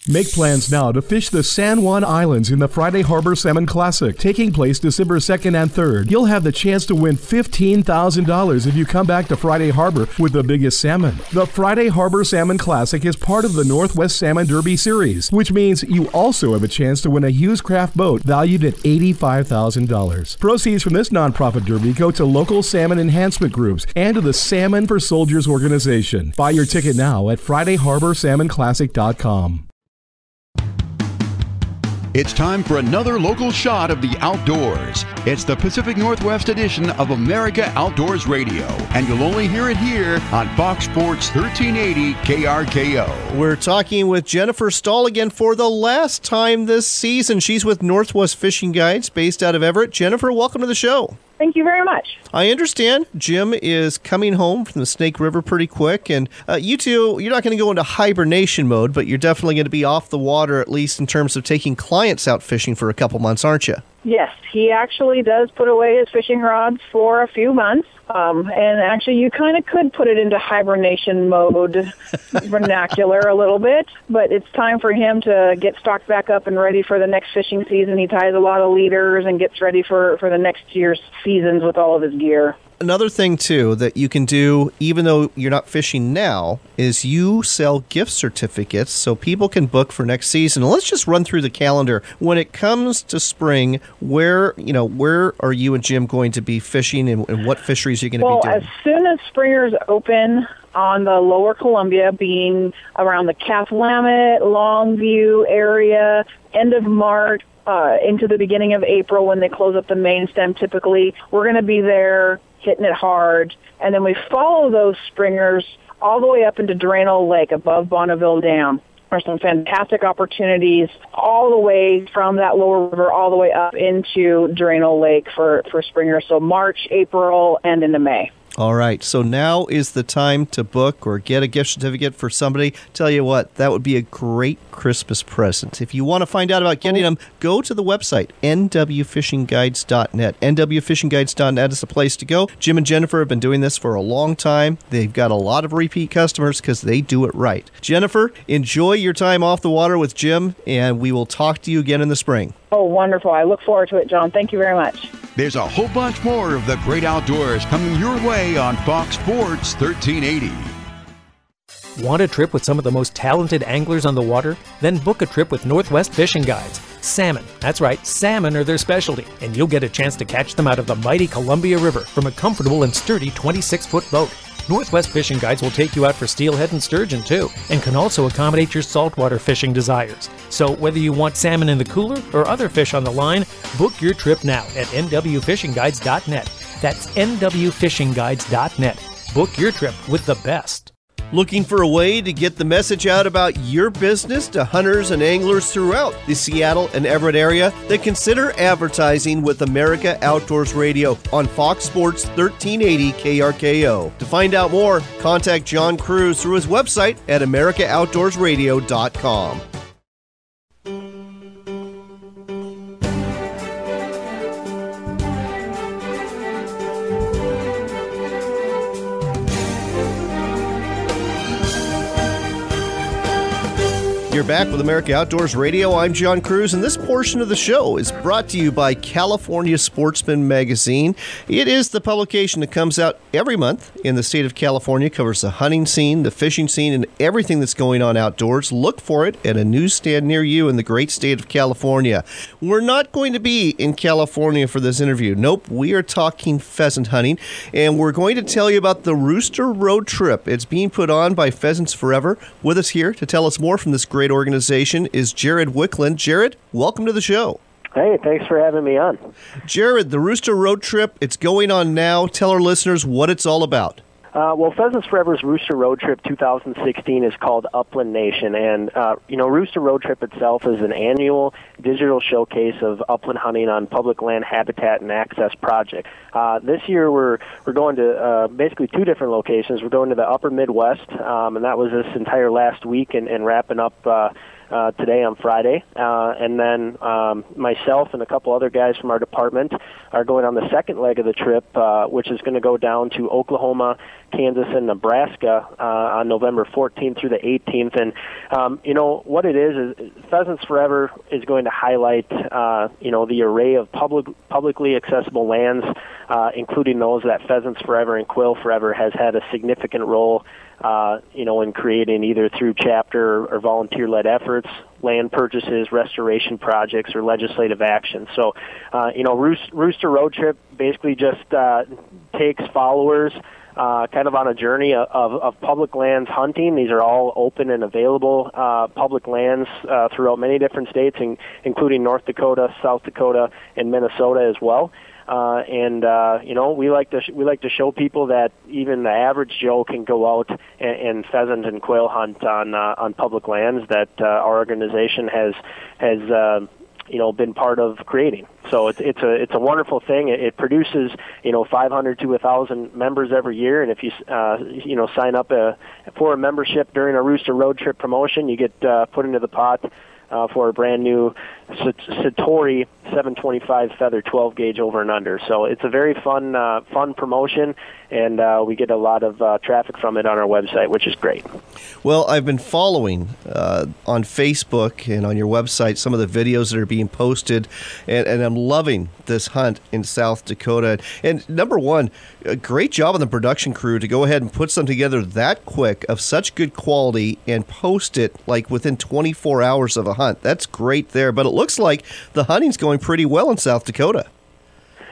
Make plans now to fish the San Juan Islands in the Friday Harbor Salmon Classic, taking place December 2nd and 3rd. You'll have the chance to win $15,000 if you come back to Friday Harbor with the biggest salmon. The Friday Harbor Salmon Classic is part of the Northwest Salmon Derby Series, which means you also have a chance to win a Hughes Craft boat valued at $85,000. Proceeds from this nonprofit derby go to local salmon enhancement groups and to the Salmon for Soldiers organization. Buy your ticket now at FridayHarborSalmonClassic.com. It's time for another local shot of the outdoors. It's the Pacific Northwest edition of America Outdoors Radio, and you'll only hear it here on Fox Sports 1380 KRKO. We're talking with Jennifer Stahl again for the last time this season. She's with Northwest Fishing Guides based out of Everett. Jennifer, welcome to the show. Thank you very much. I understand Jim is coming home from the Snake River pretty quick, and you two, you're not going to go into hibernation mode, but you're definitely going to be off the water, at least in terms of taking clients out fishing for a couple months, aren't you? Yes, he actually does put away his fishing rods for a few months. And actually, you kind of could put it into hibernation mode, vernacular a little bit. But it's time for him to get stocked back up and ready for the next fishing season. He ties a lot of leaders and gets ready for the next year's seasons with all of his gear. Another thing, too, that you can do, even though you're not fishing now, is you sell gift certificates so people can book for next season. Let's just run through the calendar. When it comes to spring, where are you and Jim going to be fishing, and what fisheries are you going to be doing? Well, as soon as springers open on the lower Columbia, being around the Cathlamet, Longview area, end of March, into the beginning of April when they close up the main stem typically, we're going to be there hitting it hard. And then we follow those springers all the way up into Drano Lake above Bonneville Dam. There's some fantastic opportunities all the way from that lower river all the way up into Drano Lake for springers. So March, April, and into May. All right, so now is the time to book or get a gift certificate for somebody. Tell you what, that would be a great Christmas present. If you want to find out about getting them, go to the website, nwfishingguides.net. nwfishingguides.net is the place to go. Jim and Jennifer have been doing this for a long time. They've got a lot of repeat customers because they do it right. Jennifer, enjoy your time off the water with Jim, and we will talk to you again in the spring. Oh, wonderful. I look forward to it, John. Thank you very much. There's a whole bunch more of the great outdoors coming your way on Fox Sports 1380. Want a trip with some of the most talented anglers on the water? Then book a trip with Northwest Fishing Guides. Salmon. That's right, salmon are their specialty, and you'll get a chance to catch them out of the mighty Columbia River from a comfortable and sturdy 26-foot boat. Northwest Fishing Guides will take you out for steelhead and sturgeon, too, and can also accommodate your saltwater fishing desires. So whether you want salmon in the cooler or other fish on the line, book your trip now at nwfishingguides.net. That's nwfishingguides.net. Book your trip with the best. Looking for a way to get the message out about your business to hunters and anglers throughout the Seattle and Everett area? Then consider advertising with America Outdoors Radio on Fox Sports 1380 KRKO. To find out more, contact John Cruz through his website at americaoutdoorsradio.com. You're back with America Outdoors Radio. I'm John Cruz, and this portion of the show is brought to you by California Sportsman Magazine. It is the publication that comes out every month in the state of California, covers the hunting scene, the fishing scene, and everything that's going on outdoors. Look for it at a newsstand near you in the great state of California. We're not going to be in California for this interview. Nope, we are talking pheasant hunting, and we're going to tell you about the Rooster Road Trip. It's being put on by Pheasants Forever. With us here to tell us more from this great organization is Jared Wickland. Jared, welcome to the show. Hey, thanks for having me on. Jared, the Rooster Road Trip, it's going on now. Tell our listeners what it's all about. Well, Pheasants Forever's Rooster Road Trip 2016 is called Upland Nation, and Rooster Road Trip itself is an annual digital showcase of upland hunting on public land habitat and access projects. This year we're going to basically two different locations. We're going to the Upper Midwest, and that was this entire last week, and wrapping up today on Friday. And then myself and a couple other guys from our department are going on the second leg of the trip, which is going to go down to Oklahoma, Kansas, and Nebraska on November 14th through the 18th. And, what it is Pheasants Forever is going to highlight, the array of publicly accessible lands, including those that Pheasants Forever and Quail Forever has had a significant role in creating either through chapter or volunteer-led efforts, land purchases, restoration projects, or legislative action. So, Rooster Road Trip basically just takes followers kind of on a journey of public lands hunting. These are all open and available public lands throughout many different states, including North Dakota, South Dakota, and Minnesota as well. We like to show people that even the average Joe can go out and pheasant and quail hunt on public lands that our organization has been part of creating. So it's a wonderful thing. It produces 500 to 1,000 members every year, and if you sign up for a membership during a Rooster Road Trip promotion, you get put into the pot for a brand new Satori 725 feather 12 gauge over and under. So it's a very fun promotion, and we get a lot of traffic from it on our website, which is great. Well, I've been following on Facebook and on your website some of the videos that are being posted, and I'm loving this hunt in South Dakota. And number one, a great job on the production crew to go ahead and put something together that quick of such good quality and post it like within 24 hours of a hunt. That's great there, but it looks like the hunting's going pretty well in South Dakota.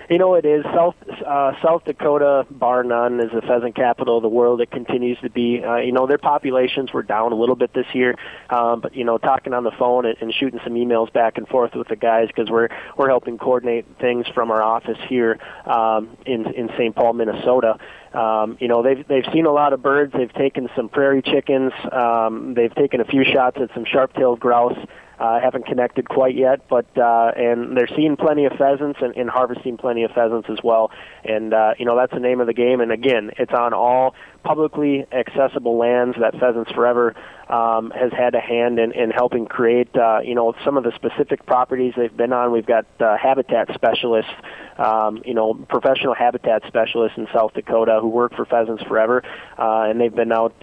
You know, it is. South Dakota, bar none, is the pheasant capital of the world. It continues to be. Their populations were down a little bit this year, but, talking on the phone and shooting some emails back and forth with the guys, because we're helping coordinate things from our office here in St. Paul, Minnesota. They've seen a lot of birds. They've taken some prairie chickens. They've taken a few shots at some sharp-tailed grouse. Haven't connected quite yet, but and they're seeing plenty of pheasants and harvesting plenty of pheasants as well. And that's the name of the game. And again, it's on all publicly accessible lands that Pheasants Forever has had a hand in helping create. Some of the specific properties they've been on. We've got habitat specialists, professional habitat specialists in South Dakota who work for Pheasants Forever, and they've been out,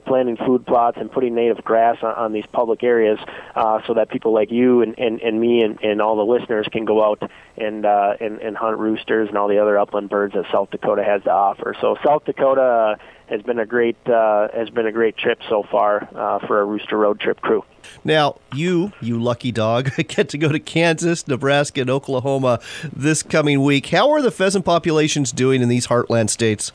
planting food plots and putting native grass on these public areas, so that people like you and me and all the listeners can go out and hunt roosters and all the other upland birds that South Dakota has to offer. So South Dakota has been a great trip so far for a Rooster Road Trip crew. Now, you lucky dog, get to go to Kansas, Nebraska, and Oklahoma this coming week. How are the pheasant populations doing in these heartland states?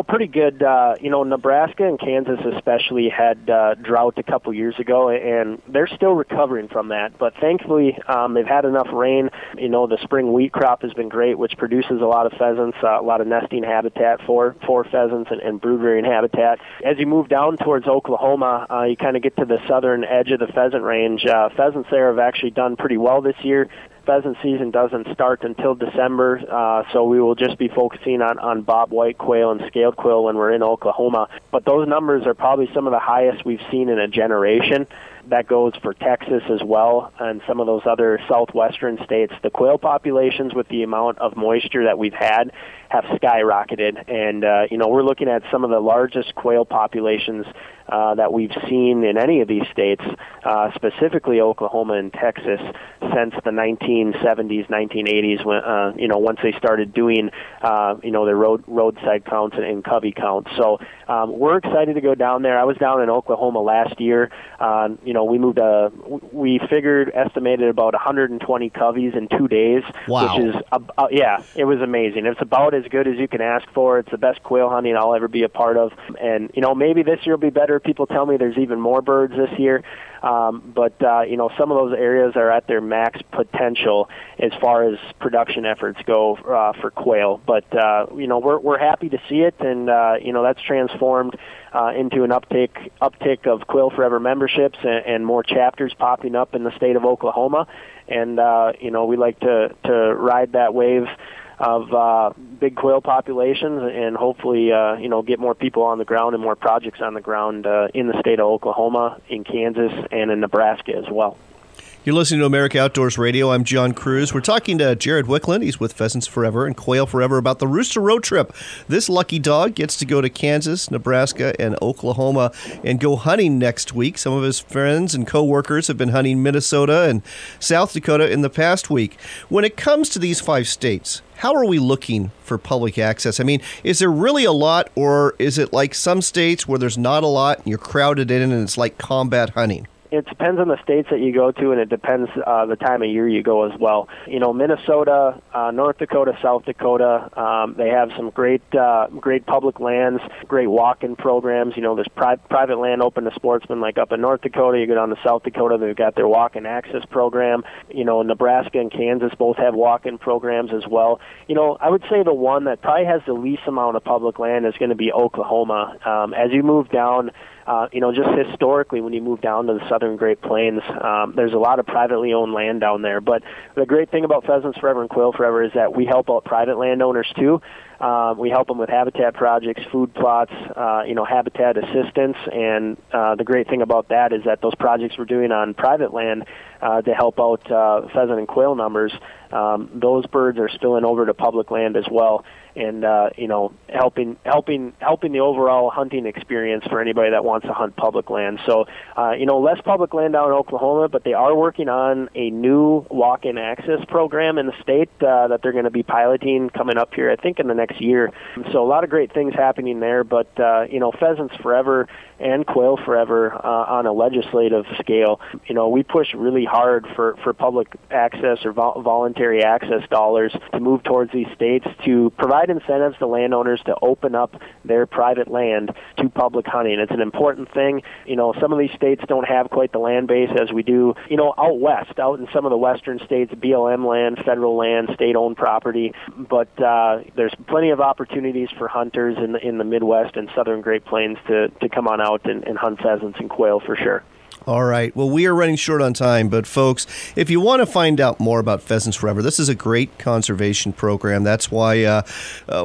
Pretty good. Nebraska and Kansas especially had drought a couple years ago, and they're still recovering from that. But thankfully, they've had enough rain. The spring wheat crop has been great, which produces a lot of pheasants, a lot of nesting habitat for pheasants and brood rearing habitat. As you move down towards Oklahoma, you kind of get to the southern edge of the pheasant range. Pheasants there have actually done pretty well this year. Pheasant season doesn't start until December, so we will just be focusing on bob white quail and scaled quail when we're in Oklahoma. But those numbers are probably some of the highest we've seen in a generation. That goes for Texas as well and some of those other southwestern states. The quail populations, with the amount of moisture that we've had, have skyrocketed. And, we're looking at some of the largest quail populations that we've seen in any of these states, specifically Oklahoma and Texas, since the 1970s, 1980s, when, once they started doing, their roadside counts and covey counts. So we're excited to go down there. I was down in Oklahoma last year. We estimated about 120 coveys in 2 days. Wow. Which is, it was amazing. It's about as good as you can ask for. It's the best quail hunting I'll ever be a part of. And, maybe this year will be better. People tell me there's even more birds this year. But some of those areas are at their max potential as far as production efforts go for quail. But, we're happy to see it, and, that's transformed into an uptick of Quail Forever memberships and more chapters popping up in the state of Oklahoma. And, we like to ride that wave of big quail populations and hopefully, get more people on the ground and more projects on the ground in the state of Oklahoma, in Kansas, and in Nebraska as well. You're listening to America Outdoors Radio. I'm John Cruz. We're talking to Jared Wickland. He's with Pheasants Forever and Quail Forever about the Rooster Road Trip. This lucky dog gets to go to Kansas, Nebraska, and Oklahoma and go hunting next week. Some of his friends and co-workers have been hunting Minnesota and South Dakota in the past week. When it comes to these 5 states, how are we looking for public access? I mean, is there really a lot, or is it like some states where there's not a lot and you're crowded in and it's like combat hunting? It depends on the states that you go to, and it depends the time of year you go as well. Minnesota, North Dakota, South Dakota, they have some great public lands, great walk-in programs. There's private land open to sportsmen, like up in North Dakota. You go down to South Dakota, they've got their walk-in access program. Nebraska and Kansas both have walk-in programs as well. I would say the one that probably has the least amount of public land is going to be Oklahoma. As you move down, just historically, when you move down to the southern Great Plains, there's a lot of privately owned land down there. But the great thing about Pheasants Forever and Quail Forever is that we help out private landowners too. We help them with habitat projects, food plots, habitat assistance, and the great thing about that is that those projects we're doing on private land to help out pheasant and quail numbers, those birds are spilling over to public land as well, and helping the overall hunting experience for anybody that wants to hunt public land. So less public land down in Oklahoma, but they are working on a new walk-in access program in the state that they're going to be piloting coming up here, I think, in the next year. So a lot of great things happening there, but pheasants forever and quail forever on a legislative scale. We push really hard for public access or voluntary access dollars to move towards these states to provide incentives to landowners to open up their private land to public hunting. It's an important thing. Some of these states don't have quite the land base as we do, out west, out in some of the western states, BLM land, federal land, state-owned property. But there's plenty of opportunities for hunters in the Midwest and southern Great Plains to come on out and hunt pheasants and quail for sure. All right. Well, we are running short on time, but folks, if you want to find out more about Pheasants Forever, this is a great conservation program. That's why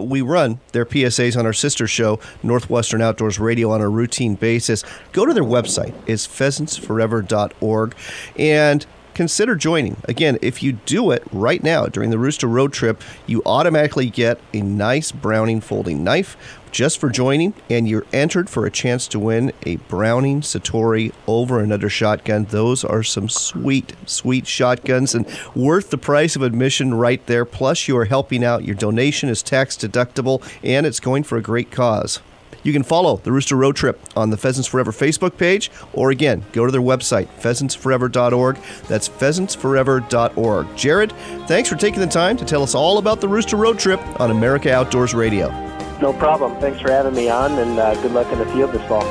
we run their PSAs on our sister show, Northwestern Outdoors Radio, on a routine basis. Go to their website. It's pheasantsforever.org, and consider joining. Again, if you do it right now during the Rooster Road Trip, you automatically get a nice Browning folding knife just for joining, and you're entered for a chance to win a Browning Satori over and under shotgun. Those are some sweet, sweet shotguns and worth the price of admission right there. Plus, you are helping out. Your donation is tax deductible, and it's going for a great cause. You can follow the Rooster Road Trip on the Pheasants Forever Facebook page, or again, go to their website, pheasantsforever.org. That's pheasantsforever.org. Jared, thanks for taking the time to tell us all about the Rooster Road Trip on America Outdoors Radio. No problem. Thanks for having me on, and good luck in the field this fall.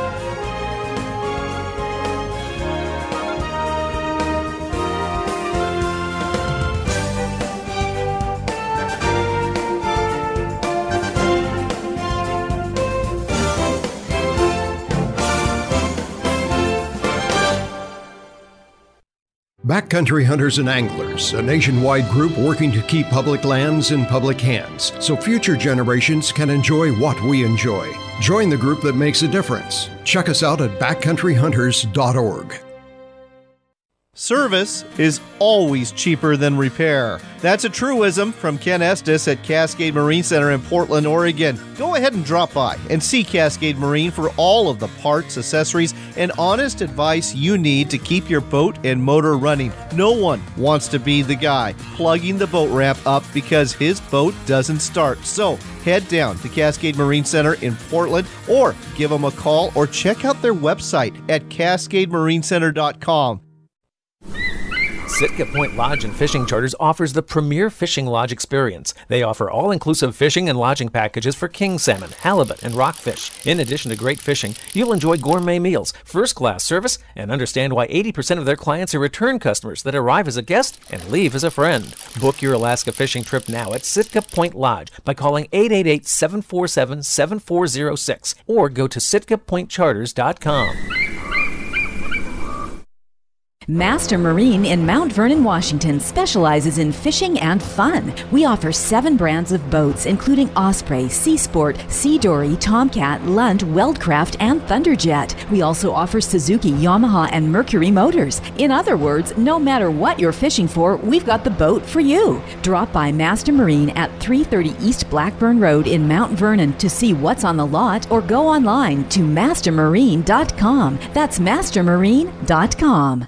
Backcountry Hunters and Anglers, a nationwide group working to keep public lands in public hands so future generations can enjoy what we enjoy. Join the group that makes a difference. Check us out at backcountryhunters.org. Service is always cheaper than repair. That's a truism from Ken Estes at Cascade Marine Center in Portland, Oregon. Go ahead and drop by and see Cascade Marine for all of the parts, accessories, and honest advice you need to keep your boat and motor running. No one wants to be the guy plugging the boat ramp up because his boat doesn't start. So head down to Cascade Marine Center in Portland, or give them a call, or check out their website at cascademarinecenter.com. Sitka Point Lodge and Fishing Charters offers the premier fishing lodge experience. They offer all-inclusive fishing and lodging packages for king salmon, halibut, and rockfish. In addition to great fishing, you'll enjoy gourmet meals, first-class service, and understand why 80% of their clients are return customers that arrive as a guest and leave as a friend. Book your Alaska fishing trip now at Sitka Point Lodge by calling 888-747-7406 or go to sitkapointcharters.com. Master Marine in Mount Vernon, Washington specializes in fishing and fun. We offer 7 brands of boats, including Osprey, Sea Sport, Sea Dory, Tomcat, Lund, Weldcraft, and Thunderjet. We also offer Suzuki, Yamaha, and Mercury motors. In other words, no matter what you're fishing for, we've got the boat for you. Drop by Master Marine at 330 East Blackburn Road in Mount Vernon to see what's on the lot, or go online to mastermarine.com. That's mastermarine.com.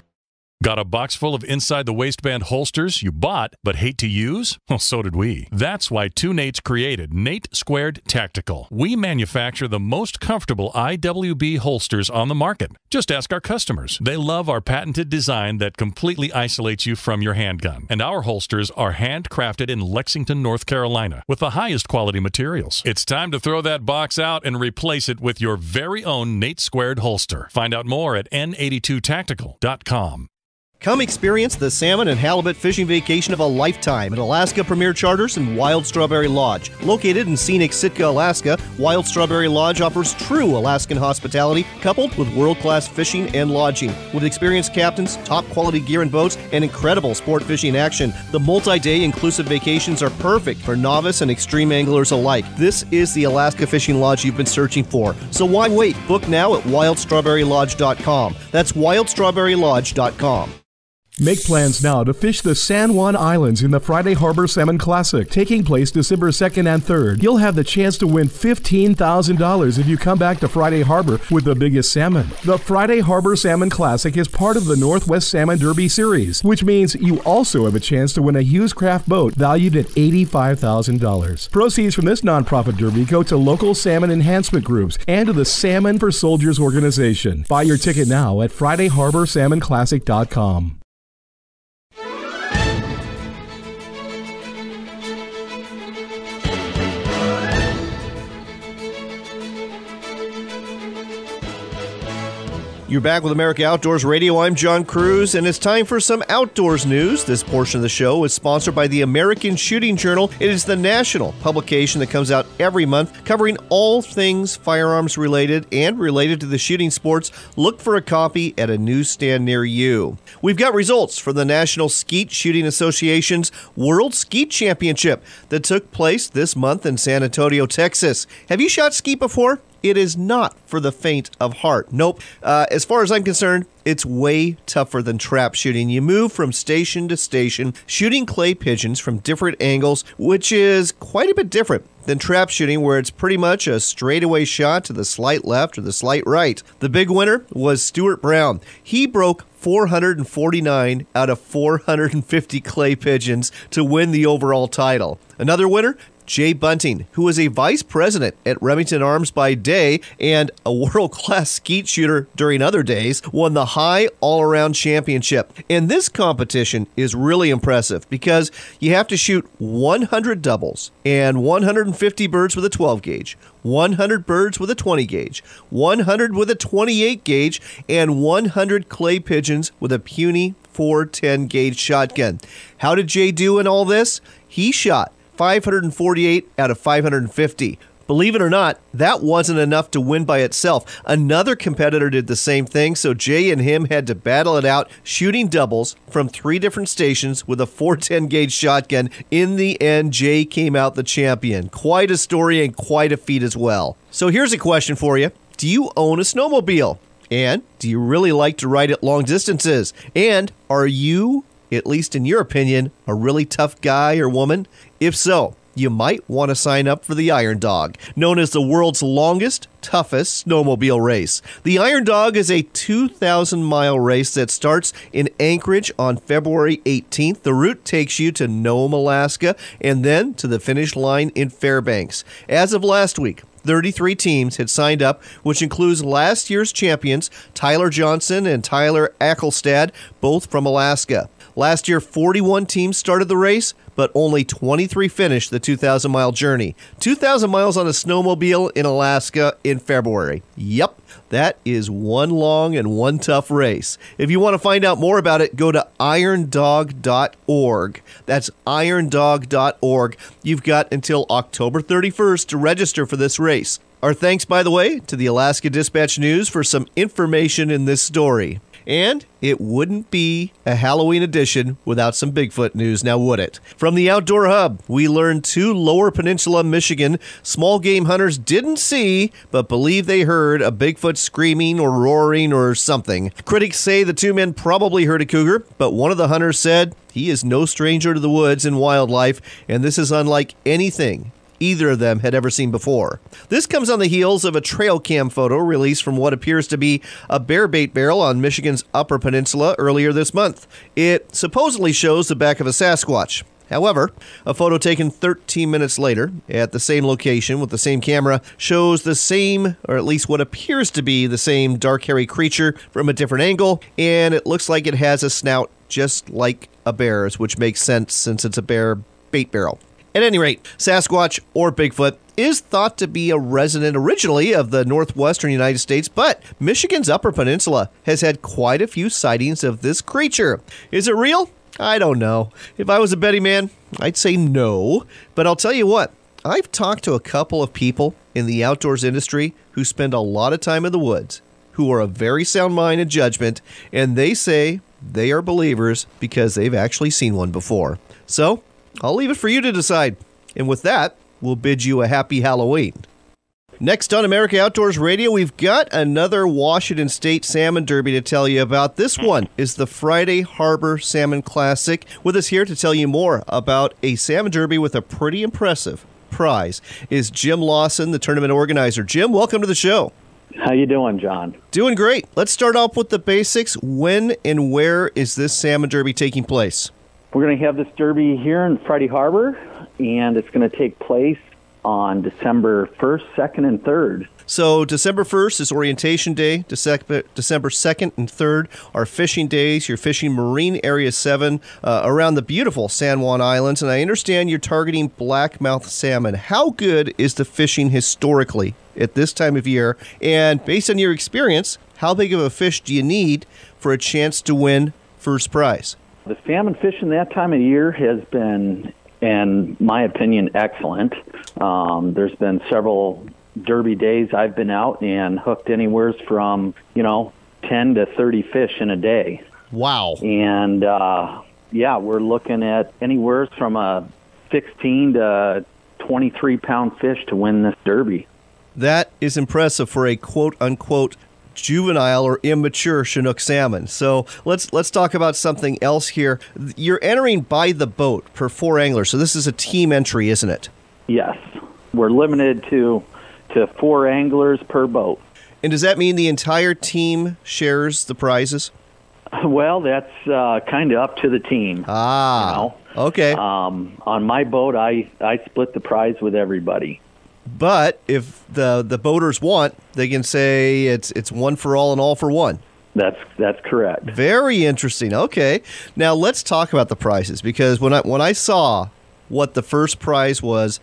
Got a box full of inside the waistband holsters you bought but hate to use? Well, so did we. That's why two Nates created Nate Squared Tactical. We manufacture the most comfortable IWB holsters on the market. Just ask our customers. They love our patented design that completely isolates you from your handgun. And our holsters are handcrafted in Lexington, North Carolina, with the highest quality materials. It's time to throw that box out and replace it with your very own Nate Squared holster. Find out more at N82tactical.com. Come experience the salmon and halibut fishing vacation of a lifetime at Alaska Premier Charters and Wild Strawberry Lodge. Located in scenic Sitka, Alaska, Wild Strawberry Lodge offers true Alaskan hospitality coupled with world-class fishing and lodging. With experienced captains, top-quality gear and boats, and incredible sport fishing action, the multi-day inclusive vacations are perfect for novice and extreme anglers alike. This is the Alaska Fishing Lodge you've been searching for. So why wait? Book now at wildstrawberrylodge.com. That's wildstrawberrylodge.com. Make plans now to fish the San Juan Islands in the Friday Harbor Salmon Classic, taking place December 2nd and 3rd. You'll have the chance to win $15,000 if you come back to Friday Harbor with the biggest salmon. The Friday Harbor Salmon Classic is part of the Northwest Salmon Derby Series, which means you also have a chance to win a Hughes Craft boat valued at $85,000. Proceeds from this nonprofit derby go to local salmon enhancement groups and to the Salmon for Soldiers organization. Buy your ticket now at FridayHarborSalmonClassic.com. You're back with America Outdoors Radio. I'm John Cruz, and it's time for some outdoors news. This portion of the show is sponsored by the American Shooting Journal. It is the national publication that comes out every month covering all things firearms related and related to the shooting sports. Look for a copy at a newsstand near you. We've got results for the National Skeet Shooting Association's World Skeet Championship that took place this month in San Antonio, Texas. Have you shot skeet before? It is not for the faint of heart. Nope. As far as I'm concerned, it's way tougher than trap shooting. You move from station to station, shooting clay pigeons from different angles, which is quite a bit different than trap shooting, where it's pretty much a straightaway shot to the slight left or the slight right. The big winner was Stuart Brown. He broke 449 out of 450 clay pigeons to win the overall title. Another winner, Jay Bunting, who was a vice president at Remington Arms by day and a world-class skeet shooter during other days, won the High All-Around Championship. And this competition is really impressive because you have to shoot 100 doubles and 150 birds with a 12 gauge, 100 birds with a 20 gauge, 100 with a 28 gauge, and 100 clay pigeons with a puny 410 gauge shotgun. How did Jay do in all this? He shot 548 out of 550. Believe it or not, that wasn't enough to win by itself. Another competitor did the same thing, so Jay and him had to battle it out, shooting doubles from 3 different stations with a 410 gauge shotgun. In the end, Jay came out the champion. Quite a story and quite a feat as well. So here's a question for you. Do you own a snowmobile? And do you really like to ride it long distances? And are you, at least in your opinion, a really tough guy or woman? If so, you might want to sign up for the Iron Dog, known as the world's longest, toughest snowmobile race. The Iron Dog is a 2,000-mile race that starts in Anchorage on February 18th. The route takes you to Nome, Alaska, and then to the finish line in Fairbanks. As of last week, 33 teams had signed up, which includes last year's champions, Tyler Johnson and Tyler Ackelstad, both from Alaska. Last year, 41 teams started the race, but only 23 finished the 2,000-mile journey. 2,000 miles on a snowmobile in Alaska in February. Yep, that is one long and one tough race. If you want to find out more about it, go to irondog.org. That's irondog.org. You've got until October 31st to register for this race. Our thanks, by the way, to the Alaska Dispatch News for some information in this story. And it wouldn't be a Halloween edition without some Bigfoot news, now would it? From the Outdoor Hub, we learned 2 Lower Peninsula, Michigan small game hunters didn't see, but believe they heard a Bigfoot screaming or roaring or something. Critics say the 2 men probably heard a cougar, but one of the hunters said he is no stranger to the woods and wildlife, and this is unlike anything either of them had ever seen before. This comes on the heels of a trail cam photo released from what appears to be a bear bait barrel on Michigan's Upper Peninsula earlier this month. It supposedly shows the back of a Sasquatch. However, a photo taken 13 minutes later at the same location with the same camera shows the same, or at least what appears to be the same dark hairy creature from a different angle, and it looks like it has a snout just like a bear's, which makes sense since it's a bear bait barrel. At any rate, Sasquatch or Bigfoot is thought to be a resident originally of the northwestern United States, but Michigan's Upper Peninsula has had quite a few sightings of this creature. Is it real? I don't know. If I was a betting man, I'd say no. But I'll tell you what, I've talked to a couple of people in the outdoors industry who spend a lot of time in the woods, who are of very sound mind and judgment, and they say they are believers because they've actually seen one before. So, I'll leave it for you to decide. And with that, we'll bid you a happy Halloween. Next on America Outdoors Radio, we've got another Washington State Salmon Derby to tell you about. This one is the Friday Harbor Salmon Classic. With us here to tell you more about a Salmon Derby with a pretty impressive prize is Jim Lawson, the tournament organizer. Jim, welcome to the show. How you doing, John? Doing great. Let's start off with the basics. When and where is this Salmon Derby taking place? We're going to have this derby here in Friday Harbor, and it's going to take place on December 1st, 2nd, and 3rd. So December 1st is orientation day. December 2nd and 3rd are fishing days. You're fishing Marine Area 7 around the beautiful San Juan Islands, and I understand you're targeting blackmouth salmon. How good is the fishing historically at this time of year? And based on your experience, how big of a fish do you need for a chance to win first prize? The salmon fishing that time of year has been, in my opinion, excellent. There's been several derby days I've been out and hooked anywhere from, 10 to 30 fish in a day. Wow. And, we're looking at anywhere from a 16 to 23-pound fish to win this derby. That is impressive for a quote-unquote juvenile or immature Chinook salmon. So let's talk about something else here. You're entering by the boat per 4 anglers, so this is a team entry, isn't it? Yes. We're limited to 4 anglers per boat. And does that mean the entire team shares the prizes? Well, that's kind of up to the team. Okay. On my boat, I split the prize with everybody. But if the boaters want, they can say it's one for all and all for one. That's correct. Very interesting. Okay. Now let's talk about the prizes, because when I saw what the first prize was,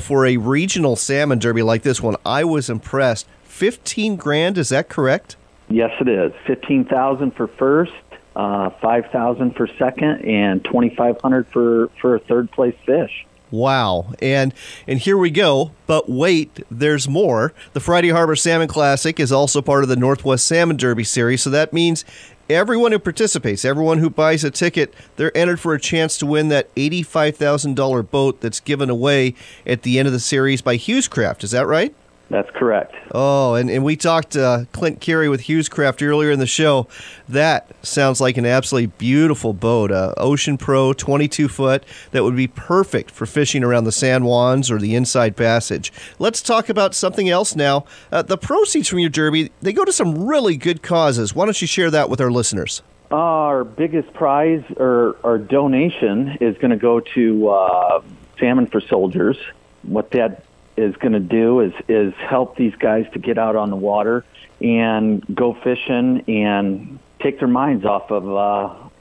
for a regional salmon derby like this one, I was impressed. $15,000, is that correct? Yes, it is. $15,000 for first, $5,000 for second, and $2,500 for a third place fish. Wow. And here we go. But wait, there's more. The Friday Harbor Salmon Classic is also part of the Northwest Salmon Derby series. So that means everyone who participates, everyone who buys a ticket, they're entered for a chance to win that $85,000 boat that's given away at the end of the series by Hughescraft. Is that right? That's correct. Oh, and we talked to Clint Carey with Hughescraft earlier in the show. That sounds like an absolutely beautiful boat, Ocean Pro 22-foot that would be perfect for fishing around the San Juans or the Inside Passage. Let's talk about something else now. The proceeds from your derby, they go to some really good causes. Why don't you share that with our listeners? Our biggest prize or donation is going to go to Salmon for Soldiers. What that is going to do is help these guys to get out on the water and go fishing and take their minds off of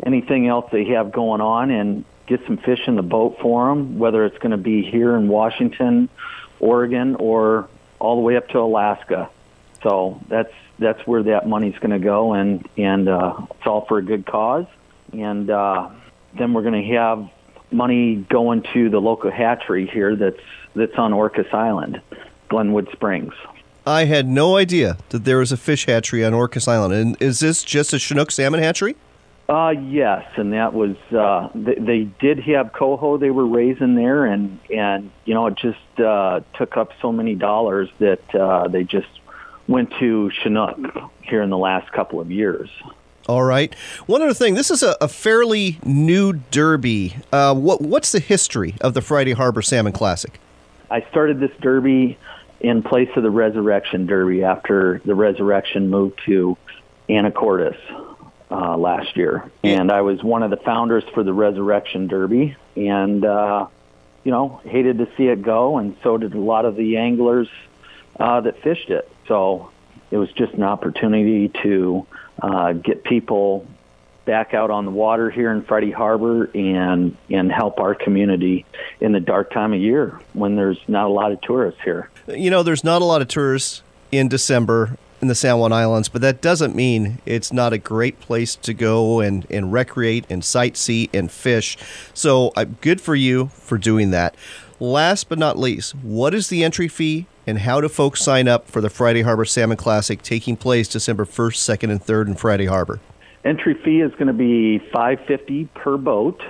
anything else they have going on, and get some fish in the boat for them, whether it's going to be here in Washington, Oregon, or all the way up to Alaska. So that's where that money's going to go, and it's all for a good cause. And then we're going to have money going to the local hatchery here that's on Orcas Island, Glenwood Springs. I had no idea that there was a fish hatchery on Orcas Island. And is this just a Chinook salmon hatchery? Yes, and that was they did have coho they were raising there, and it just took up so many dollars that they just went to Chinook here in the last couple of years. All right. One other thing, this is a fairly new derby. What's the history of the Friday Harbor Salmon Classic? I started this derby in place of the Resurrection Derby after the Resurrection moved to Anacortes last year. And I was one of the founders for the Resurrection Derby, and, hated to see it go, and so did a lot of the anglers that fished it. So it was just an opportunity to get people back out on the water here in Friday Harbor and help our community in the dark time of year when there's not a lot of tourists here. You know, there's not a lot of tourists in December in the San Juan Islands, but that doesn't mean it's not a great place to go and recreate and sightsee and fish. So good for you for doing that. Last but not least, what is the entry fee and how do folks sign up for the Friday Harbor Salmon Classic taking place December 1st, 2nd, and 3rd in Friday Harbor? Entry fee is going to be $5.50 per boat.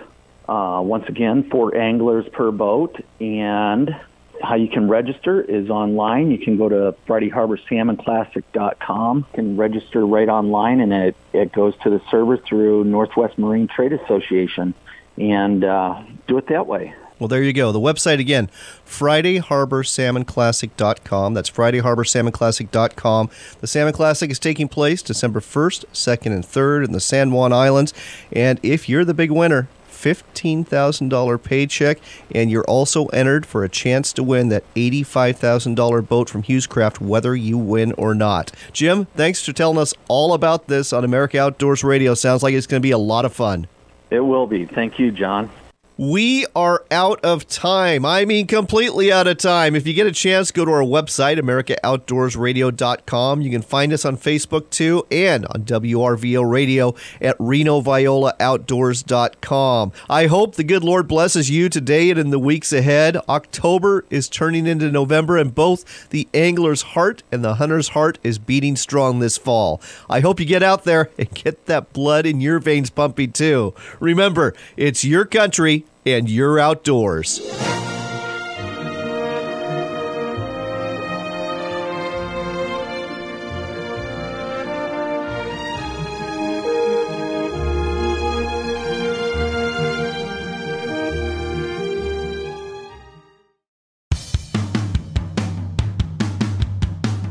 Once again, 4 anglers per boat. And how you can register is online. You can go to FridayHarborSalmonClassic.com. You can register right online, and it goes to the server through Northwest Marine Trade Association. And do it that way. Well, there you go. The website again, FridayHarborSalmonClassic.com. That's FridayHarborSalmonClassic.com. The Salmon Classic is taking place December 1st, 2nd, and 3rd in the San Juan Islands. And if you're the big winner, $15,000 paycheck, and you're also entered for a chance to win that $85,000 boat from Hughes Craft, whether you win or not. Jim, thanks for telling us all about this on America Outdoors Radio. Sounds like it's going to be a lot of fun. It will be. Thank you, John. We are out of time. I mean, completely out of time. If you get a chance, go to our website, AmericaOutdoorsRadio.com. You can find us on Facebook, too, and on WRVO Radio at RenoViolaOutdoors.com. I hope the good Lord blesses you today and in the weeks ahead. October is turning into November, and both the angler's heart and the hunter's heart is beating strong this fall. I hope you get out there and get that blood in your veins pumping, too. Remember, it's your country and your outdoors.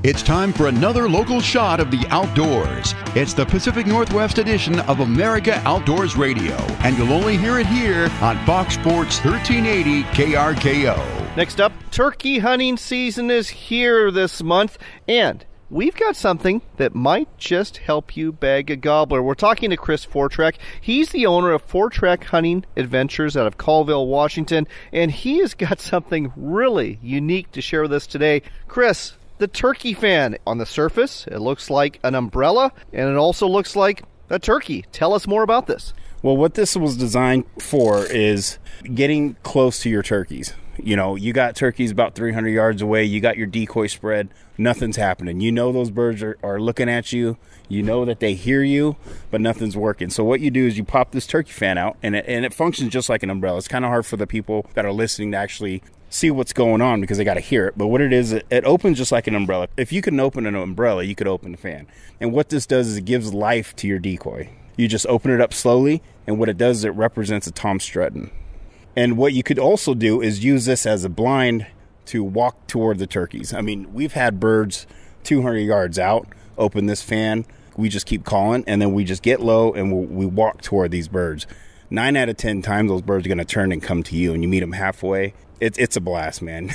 It's time for another local shot of the outdoors. It's the Pacific Northwest edition of America Outdoors Radio, and you'll only hear it here on Fox Sports 1380 KRKO. Next up, turkey hunting season is here this month, and we've got something that might just help you bag a gobbler. We're talking to Chris Fortrack. He's the owner of Fortrack Hunting Adventures out of Colville, Washington, and he has got something really unique to share with us today. Chris, the turkey fan. On the surface, it looks like an umbrella, and it also looks like a turkey. Tell us more about this. Well, what this was designed for is getting close to your turkeys. You know, you got turkeys about 300 yards away. You got your decoy spread. Nothing's happening. You know those birds are looking at you. You know that they hear you, but nothing's working. So what you do is you pop this turkey fan out, and it functions just like an umbrella. It's kind of hard for the people that are listening to actually see what's going on because they got to hear it. But what it is, it opens just like an umbrella. If you can open an umbrella, you could open a fan. And what this does is it gives life to your decoy. You just open it up slowly, and what it does is it represents a Tom Strutton. And what you could also do is use this as a blind to walk toward the turkeys. I mean, we've had birds 200 yards out, open this fan, we just keep calling, and then we just get low and we walk toward these birds. 9 out of 10 times those birds are going to turn and come to you, and you meet them halfway. It's a blast, man.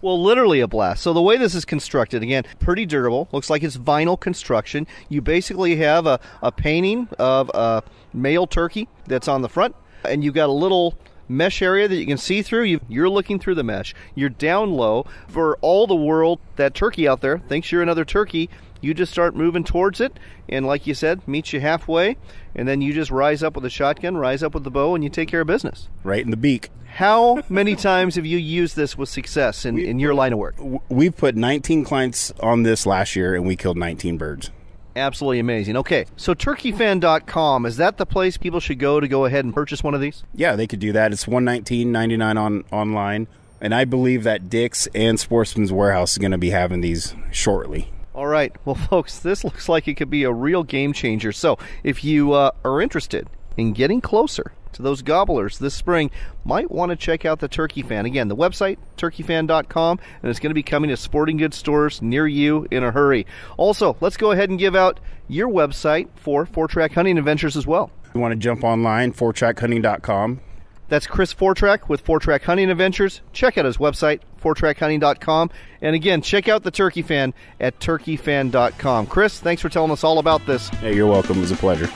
Well, literally a blast. So the way this is constructed, again, pretty durable. Looks like it's vinyl construction. You basically have a painting of a male turkey that's on the front, and you've got a little mesh area that you can see through. You're looking through the mesh. You're down low. For all the world, that turkey out there thinks you're another turkey. You just start moving towards it, and like you said, meets you halfway, and then you just rise up with a shotgun, rise up with the bow, and you take care of business. Right in the beak. How many times have you used this with success in your line of work? We put 19 clients on this last year, and we killed 19 birds. Absolutely amazing. Okay, so turkeyfan.com, is that the place people should go to go ahead and purchase one of these? Yeah, they could do that. It's $119.99 online, and I believe that Dick's and Sportsman's Warehouse is going to be having these shortly. All right. Well, folks, this looks like it could be a real game changer. So if you are interested in getting closer to those gobblers this spring, might want to check out the Turkey Fan. Again, the website, turkeyfan.com, and it's going to be coming to sporting goods stores near you in a hurry. Also, let's go ahead and give out your website for Fortrack Hunting Adventures as well. You want to jump online, fortrackhunting.com. That's Chris Fortrack with Fortrack Hunting Adventures. Check out his website, fortrackhunting.com. And again, check out the Turkey Fan at turkeyfan.com. Chris, thanks for telling us all about this. Yeah, you're welcome. It was a pleasure.